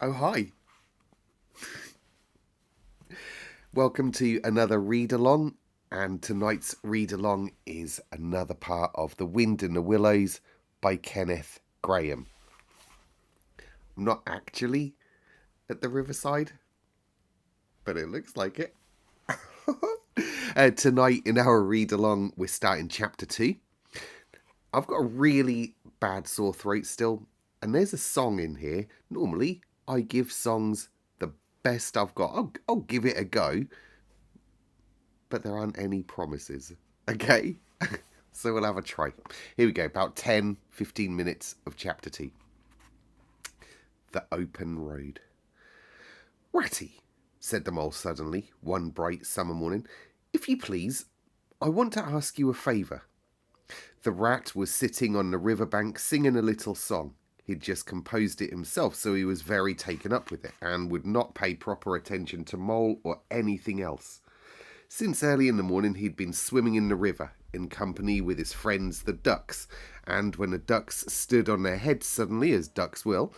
Oh, hi. Welcome to another read along. And tonight's read along is another part of The Wind in the Willows by Kenneth Grahame. I'm not actually at the riverside, but it looks like it. Tonight in our read along, we're starting chapter 2. I've got a really bad sore throat still, and there's a song in here. Normally, I give songs the best I've got. I'll give it a go, but there aren't any promises. Okay? So we'll have a try. Here we go, about 10-15 minutes of chapter 2. The Open Road. Ratty, said the mole suddenly, one bright summer morning, if you please, I want to ask you a favour. The rat was sitting on the riverbank singing a little song. He'd just composed it himself, so he was very taken up with it and would not pay proper attention to Mole or anything else. Since early in the morning he'd been swimming in the river, in company with his friends the ducks, and when the ducks stood on their heads suddenly, as ducks will,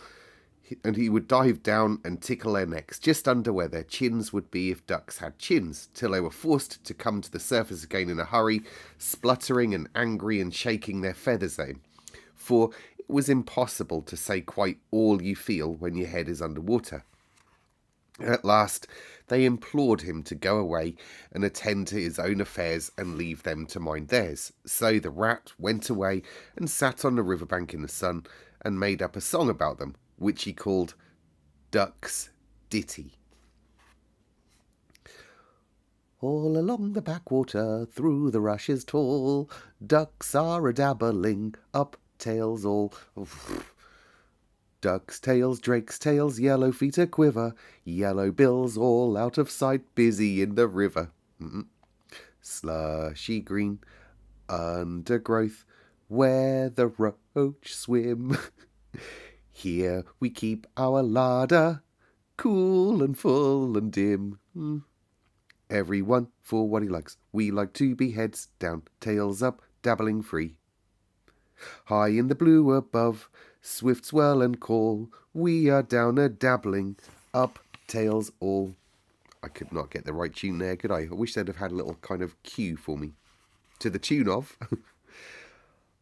and he would dive down and tickle their necks, just under where their chins would be if ducks had chins, till they were forced to come to the surface again in a hurry, spluttering and angry and shaking their feathers at him. For it was impossible to say quite all you feel when your head is under water. At last they implored him to go away and attend to his own affairs and leave them to mind theirs. So the rat went away and sat on the riverbank in the sun and made up a song about them, which he called Duck's Ditty. All along the backwater, through the rushes tall, ducks are a-dabbling, up tails all. Ducks' tails, drakes' tails, yellow feet a quiver, yellow bills all out of sight, busy in the river. Slushy green undergrowth, where the roach swim. Here we keep our larder, cool and full and dim. Everyone for what he likes. We like to be heads down, tails up, dabbling free. High in the blue above, swift swell and call, we are down a-dabbling, up tails all. I could not get the right tune there, could I? I wish they'd have had a little kind of cue for me. To the tune of...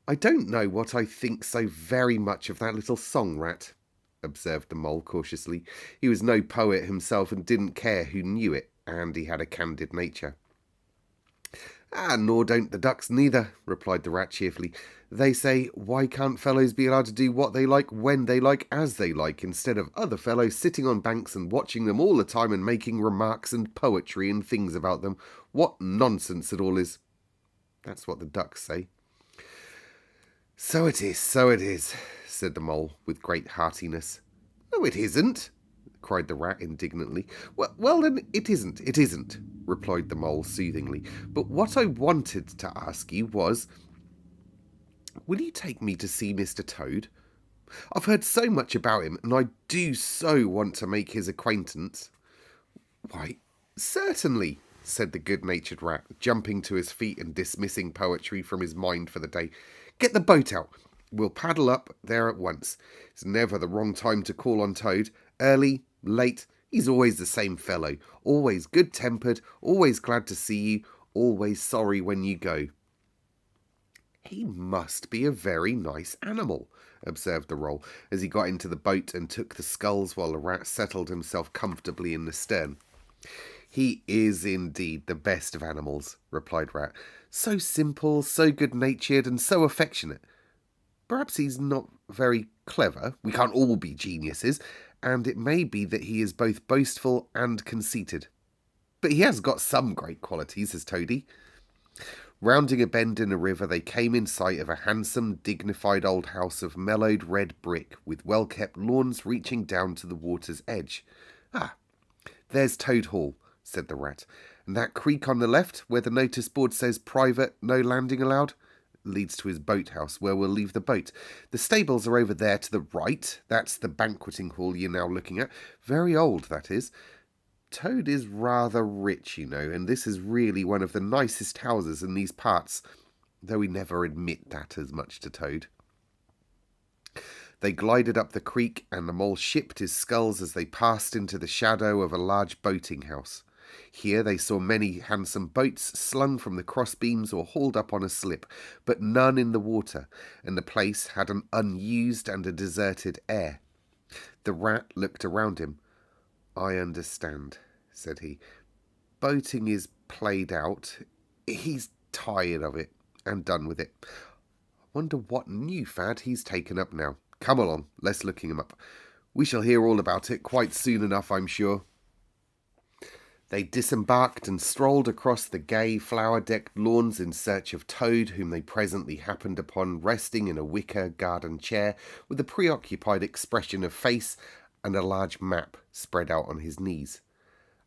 I don't know what I think so very much of that little song, Rat, observed the mole cautiously. He was no poet himself and didn't care who knew it, and he had a candid nature. Nor don't the ducks neither, replied the rat cheerfully. They say, why can't fellows be allowed to do what they like, when they like, as they like, instead of other fellows sitting on banks and watching them all the time and making remarks and poetry and things about them? What nonsense it all is. That's what the ducks say. So it is, said the mole with great heartiness. No, it isn't, cried the rat indignantly. Well then, it isn't, replied the mole soothingly. But what I wanted to ask you was, will you take me to see Mr. Toad? I've heard so much about him, and I do so want to make his acquaintance. Why, certainly, said the good-natured rat, jumping to his feet and dismissing poetry from his mind for the day. Get the boat out. We'll paddle up there at once. It's never the wrong time to call on Toad. Early, late, he's always the same fellow. Always good-tempered, always glad to see you, always sorry when you go. He must be a very nice animal, observed the Roll, as he got into the boat and took the sculls while the rat settled himself comfortably in the stern. He is indeed the best of animals, replied Rat. So simple, so good-natured, and so affectionate. Perhaps he's not very clever. We can't all be geniuses, and it may be that he is both boastful and conceited. But he has got some great qualities, has Toady. Rounding a bend in the river, they came in sight of a handsome, dignified old house of mellowed red brick, with well-kept lawns reaching down to the water's edge. Ah, there's Toad Hall, said the rat, and that creek on the left, where the notice board says private, no landing allowed, leads to his boathouse, where we'll leave the boat. The stables are over there to the right. That's the banqueting hall you're now looking at. Very old, that is. Toad is rather rich, you know, and this is really one of the nicest houses in these parts, though we never admit that as much to Toad. They glided up the creek, and the mole shipped his sculls as they passed into the shadow of a large boating house. Here they saw many handsome boats slung from the crossbeams or hauled up on a slip, but none in the water, and the place had an unused and a deserted air. The rat looked around him. "I understand," said he. "Boating is played out. He's tired of it and done with it. Wonder what new fad he's taken up now. Come along, let's look him up. We shall hear all about it quite soon enough, I'm sure." They disembarked and strolled across the gay, flower-decked lawns in search of Toad, whom they presently happened upon resting in a wicker garden chair with a preoccupied expression of face and a large map spread out on his knees.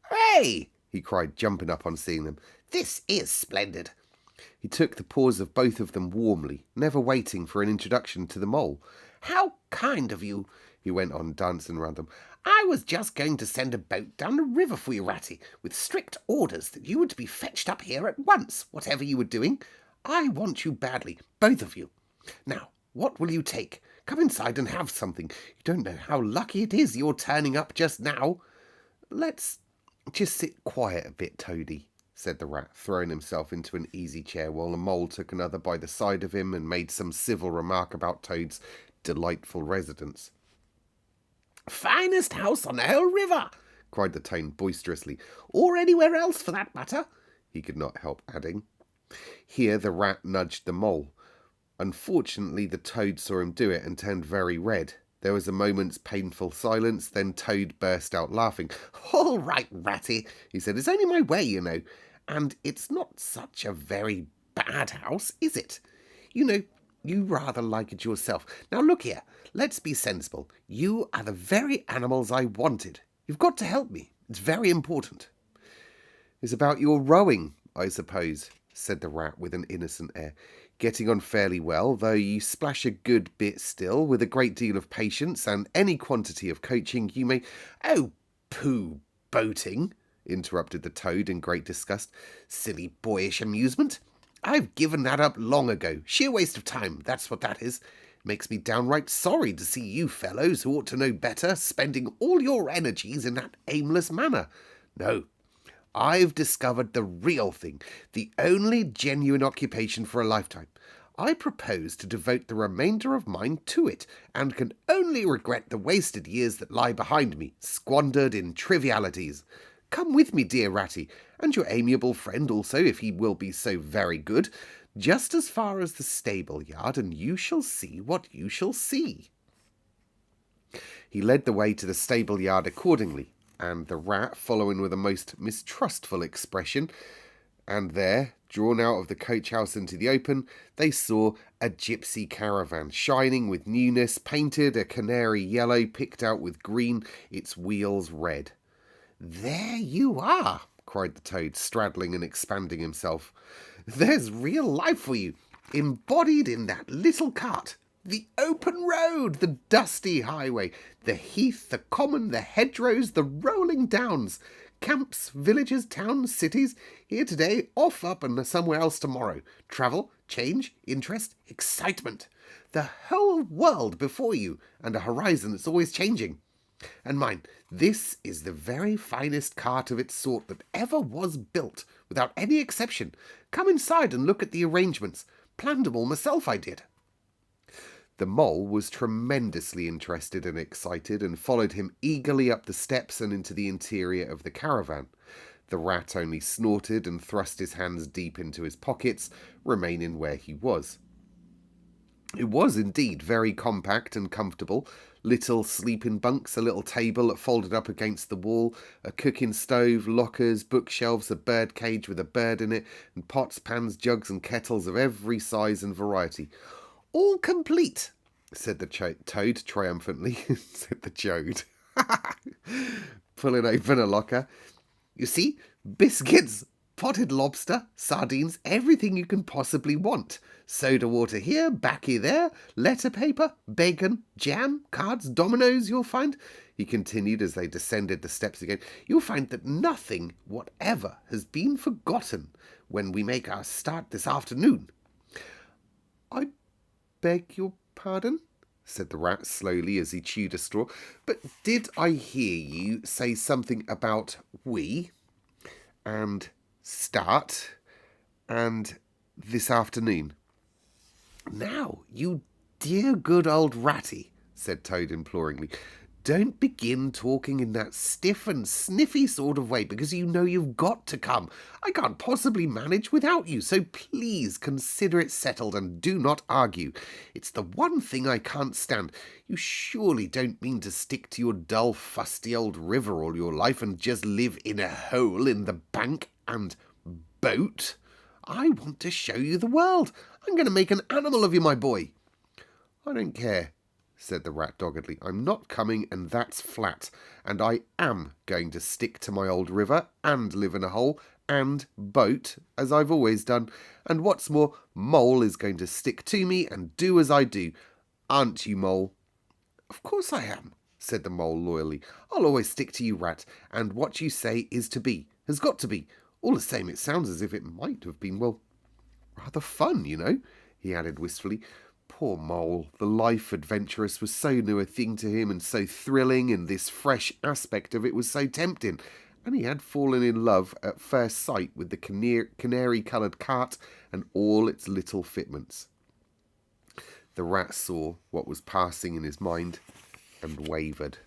"Hey!" he cried, jumping up on seeing them. "This is splendid." He took the paws of both of them warmly, never waiting for an introduction to the mole. "How kind of you," he went on, dancing round them. "I was just going to send a boat down the river for you, Ratty, with strict orders that you were to be fetched up here at once, whatever you were doing. I want you badly, both of you. Now, what will you take? Come inside and have something. You don't know how lucky it is you're turning up just now." "Let's just sit quiet a bit, Toady," said the rat, throwing himself into an easy chair while the mole took another by the side of him and made some civil remark about Toad's delightful residence. "Finest house on the whole river," cried the Toad boisterously. "or anywhere else for that matter," he could not help adding. Here the rat nudged the mole. Unfortunately, the Toad saw him do it and turned very red. There was a moment's painful silence, then Toad burst out laughing. "All right, Ratty," he said, "it's only my way, you know. And it's not such a very bad house, is it? You know, you rather like it yourself. Now look here, let's be sensible. You are the very animals I wanted. You've got to help me. It's very important." "It's about your rowing, I suppose," said the rat with an innocent air. "Getting on fairly well, though you splash a good bit still. With a great deal of patience and any quantity of coaching you may—" "Oh, pooh, boating," interrupted the Toad in great disgust. "Silly boyish amusement. I've given that up long ago. Sheer waste of time, that's what that is. It makes me downright sorry to see you fellows, who ought to know better, spending all your energies in that aimless manner. No, I've discovered the real thing, the only genuine occupation for a lifetime. I propose to devote the remainder of mine to it, and can only regret the wasted years that lie behind me, squandered in trivialities. Come with me, dear Ratty, and your amiable friend also, if he will be so very good, just as far as the stable-yard, and you shall see what you shall see." He led the way to the stable-yard accordingly, and the rat following with a most mistrustful expression, and there, drawn out of the coach-house into the open, they saw a gypsy caravan, shining with newness, painted a canary yellow, picked out with green, its wheels red. "There you are," cried the Toad, straddling and expanding himself. "There's real life for you, embodied in that little cart. The open road, the dusty highway, the heath, the common, the hedgerows, the rolling downs, camps, villages, towns, cities, here today, off up and somewhere else tomorrow. Travel, change, interest, excitement. The whole world before you, and a horizon that's always changing. And mind, this is the very finest cart of its sort that ever was built, without any exception. Come inside and look at the arrangements. Planned them all myself, I did." The mole was tremendously interested and excited, and followed him eagerly up the steps and into the interior of the caravan. The rat only snorted and thrust his hands deep into his pockets, remaining where he was. It was indeed very compact and comfortable. Little sleeping bunks, a little table that folded up against the wall, a cooking stove, lockers, bookshelves, a bird cage with a bird in it, and pots, pans, jugs and kettles of every size and variety. "All complete," said the Toad triumphantly. Said the Chode, pulling open a locker. "You see, biscuits, potted lobster, sardines, everything you can possibly want. Soda water here, baccy there, letter paper, bacon, jam, cards, dominoes, you'll find," he continued as they descended the steps again, "you'll find that nothing whatever has been forgotten when we make our start this afternoon." "I beg your pardon?" said the rat slowly as he chewed a straw. "But did I hear you say something about we, and start, and this afternoon?" "Now, you dear good old Ratty," said Toad imploringly, "don't begin talking in that stiff and sniffy sort of way, because you know you've got to come. I can't possibly manage without you, so please consider it settled and do not argue. It's the one thing I can't stand. You surely don't mean to stick to your dull, fusty old river all your life and just live in a hole in the bank and boat? I want to show you the world. I'm going to make an animal of you, my boy." "I don't care," said the rat doggedly. "I'm not coming, and that's flat. And I am going to stick to my old river, and live in a hole, and boat, as I've always done. And what's more, Mole is going to stick to me and do as I do. Aren't you, Mole?" "Of course I am," said the Mole loyally. "I'll always stick to you, Rat, and what you say is to be, has got to be. All the same, it sounds as if it might have been, well, rather fun, you know," he added wistfully. Poor Mole, the life adventurous was so new a thing to him and so thrilling, and this fresh aspect of it was so tempting, and he had fallen in love at first sight with the canary-coloured cart and all its little fitments. The rat saw what was passing in his mind and wavered.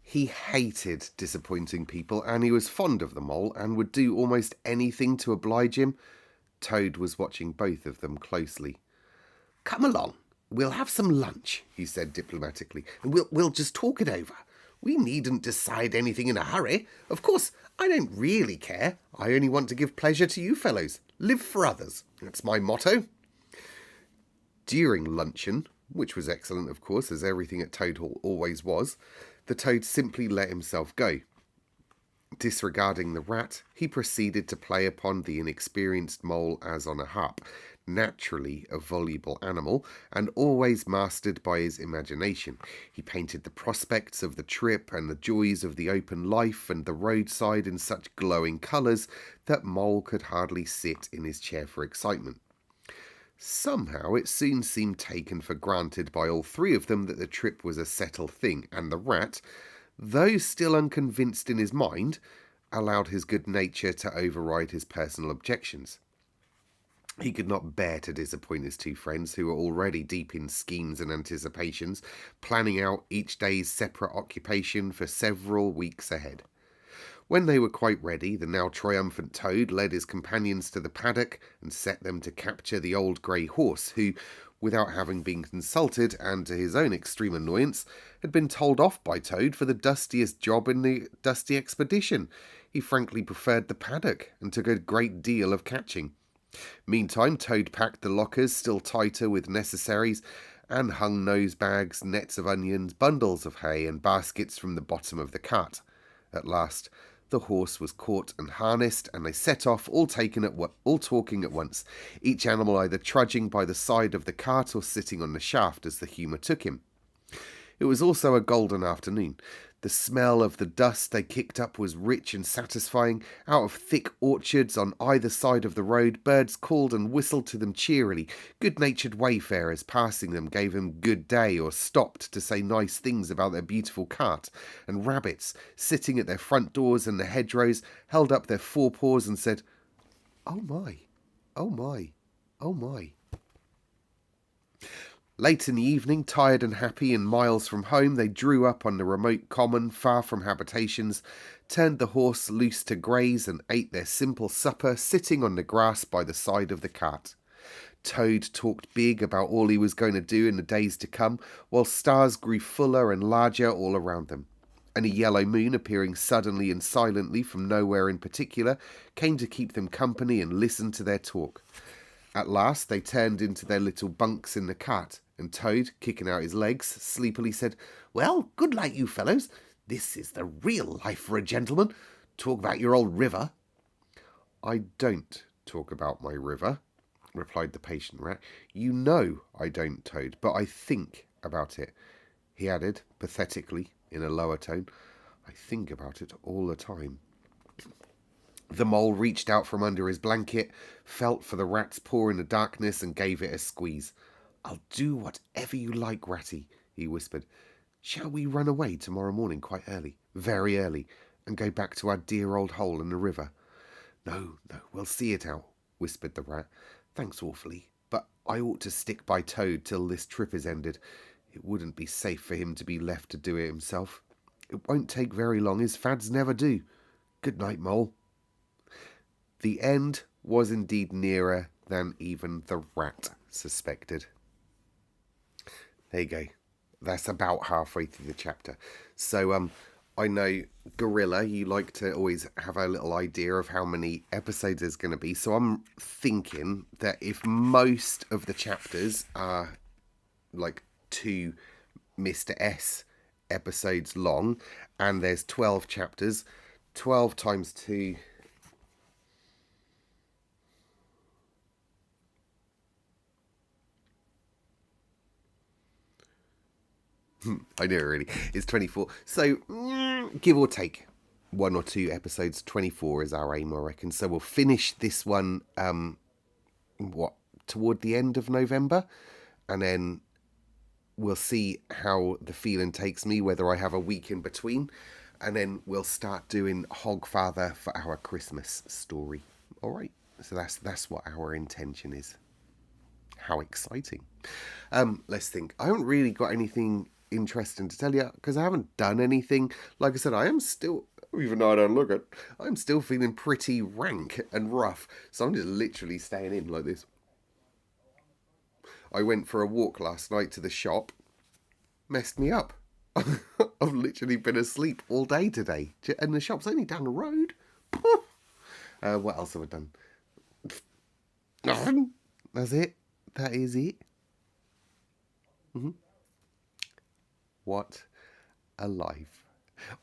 He hated disappointing people, and he was fond of the Mole and would do almost anything to oblige him. Toad was watching both of them closely. "Come along, we'll have some lunch," he said diplomatically, "and we'll just talk it over. We needn't decide anything in a hurry. Of course, I don't really care. I only want to give pleasure to you fellows. Live for others. That's my motto." During luncheon, which was excellent, of course, as everything at Toad Hall always was, the Toad simply let himself go. Disregarding the rat, he proceeded to play upon the inexperienced Mole as on a harp, naturally a voluble animal, and always mastered by his imagination. He painted the prospects of the trip and the joys of the open life and the roadside in such glowing colours that Mole could hardly sit in his chair for excitement. Somehow it soon seemed taken for granted by all three of them that the trip was a settled thing, and the rat, though still unconvinced in his mind, allowed his good nature to override his personal objections. He could not bear to disappoint his two friends, who were already deep in schemes and anticipations, planning out each day's separate occupation for several weeks ahead. When they were quite ready, the now triumphant Toad led his companions to the paddock and set them to capture the old grey horse, who, without having been consulted, and to his own extreme annoyance, had been told off by Toad for the dustiest job in the dusty expedition. He frankly preferred the paddock, and took a great deal of catching. Meantime, Toad packed the lockers still tighter with necessaries, and hung nose bags, nets of onions, bundles of hay, and baskets from the bottom of the cart. At last, the horse was caught and harnessed, and they set off, all talking at once, each animal either trudging by the side of the cart or sitting on the shaft as the humour took him. It was also a golden afternoon. The smell of the dust they kicked up was rich and satisfying. Out of thick orchards on either side of the road, birds called and whistled to them cheerily. Good-natured wayfarers passing them gave them good day or stopped to say nice things about their beautiful cart, and rabbits, sitting at their front doors and the hedgerows, held up their forepaws and said, "Oh my, oh my, oh my." Late in the evening, tired and happy and miles from home, they drew up on the remote common, far from habitations, turned the horse loose to graze, and ate their simple supper sitting on the grass by the side of the cart. Toad talked big about all he was going to do in the days to come, while stars grew fuller and larger all around them. And a yellow moon, appearing suddenly and silently from nowhere in particular, came to keep them company and listen to their talk. At last they turned into their little bunks in the cart, and Toad, kicking out his legs, sleepily said, "Well, good night, you fellows. This is the real life for a gentleman. Talk about your old river." "I don't talk about my river," replied the patient rat. "You know I don't, Toad, but I think about it," he added, pathetically, in a lower tone. "I think about it all the time." The Mole reached out from under his blanket, felt for the rat's paw in the darkness, and gave it a squeeze. I'll do whatever you like, Ratty, he whispered. Shall we run away tomorrow morning quite early, very early, and go back to our dear old hole in the river? No, we'll see it out, whispered the rat. Thanks awfully, but I ought to stick by Toad till this trip is ended. It wouldn't be safe for him to be left to do it himself. It won't take very long, his fads never do. Good night, Mole. The end was indeed nearer than even the rat suspected. There you go. That's about halfway through the chapter. So, I know, Gorilla, you like to always have a little idea of how many episodes there's going to be. So I'm thinking that if most of the chapters are like 2 Mr. S episodes long, and there's 12 chapters, 12 times 2... I know already. It's 24. So, give or take 1 or 2 episodes, 24 is our aim, I reckon. So we'll finish this one, toward the end of November. And then we'll see how the feeling takes me, whether I have a week in between. And then we'll start doing Hogfather for our Christmas story. All right. So that's what our intention is. How exciting. Let's think. I haven't really got anything interesting to tell you because I haven't done anything. Like I said, I am still, even though I don't look it, I'm still feeling pretty rank and rough. So I'm just literally staying in like this. I went for a walk last night to the shop. Messed me up. I've literally been asleep all day today. And the shop's only down the road. What else have I done? Nothing. That's it. That is it. What a life.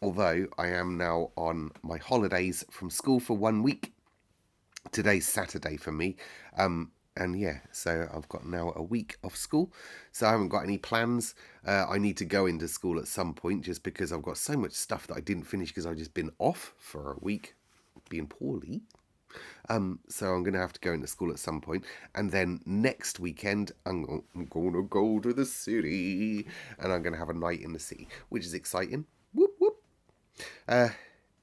Although I am now on my holidays from school for 1 week. Today's Saturday for me. And yeah, so I've got now a week off school. So I haven't got any plans. I need to go into school at some point just because I've got so much stuff that I didn't finish because I've just been off for a week being poorly. So I'm going to have to go into school at some point. And then next weekend, I'm going to go to the city. And I'm going to have a night in the city, which is exciting. Whoop, whoop.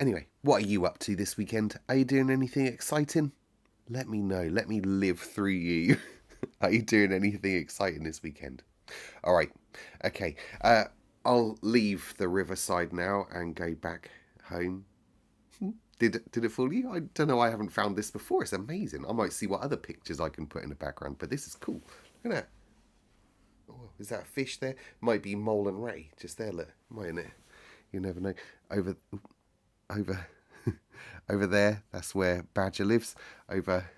Anyway, what are you up to this weekend? Are you doing anything exciting? Let me know. Let me live through you. Are you doing anything exciting this weekend? All right. Okay. I'll leave the riverside now and go back home. Did it fool you? I don't know. I haven't found this before. It's amazing. I might see what other pictures I can put in the background, but this is cool. Look at that. Oh, is that a fish there? Might be Mole and Ray just there. Look, mightn't it? You never know. Over there. That's where Badger lives. Over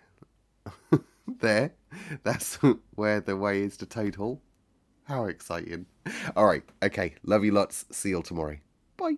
there. That's where the way is to Toad Hall. How exciting! All right. Okay. Love you lots. See you all tomorrow. Bye.